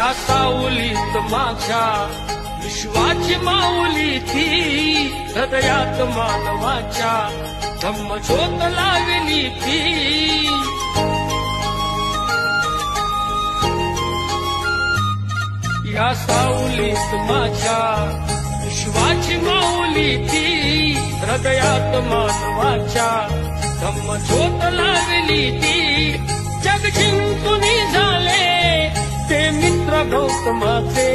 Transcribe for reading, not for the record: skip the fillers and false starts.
या सावलीत माझ्या विश्वाची माऊली ती, हृदयात मानवाच्या धम्मज्योत लावली ती। या सावलीत माझ्या विश्वाची माऊली ती, हृदयात मानवाच्या धम्मज्योत लावली ती। जग जिंकून झाले ते मित्र गौतमाचे,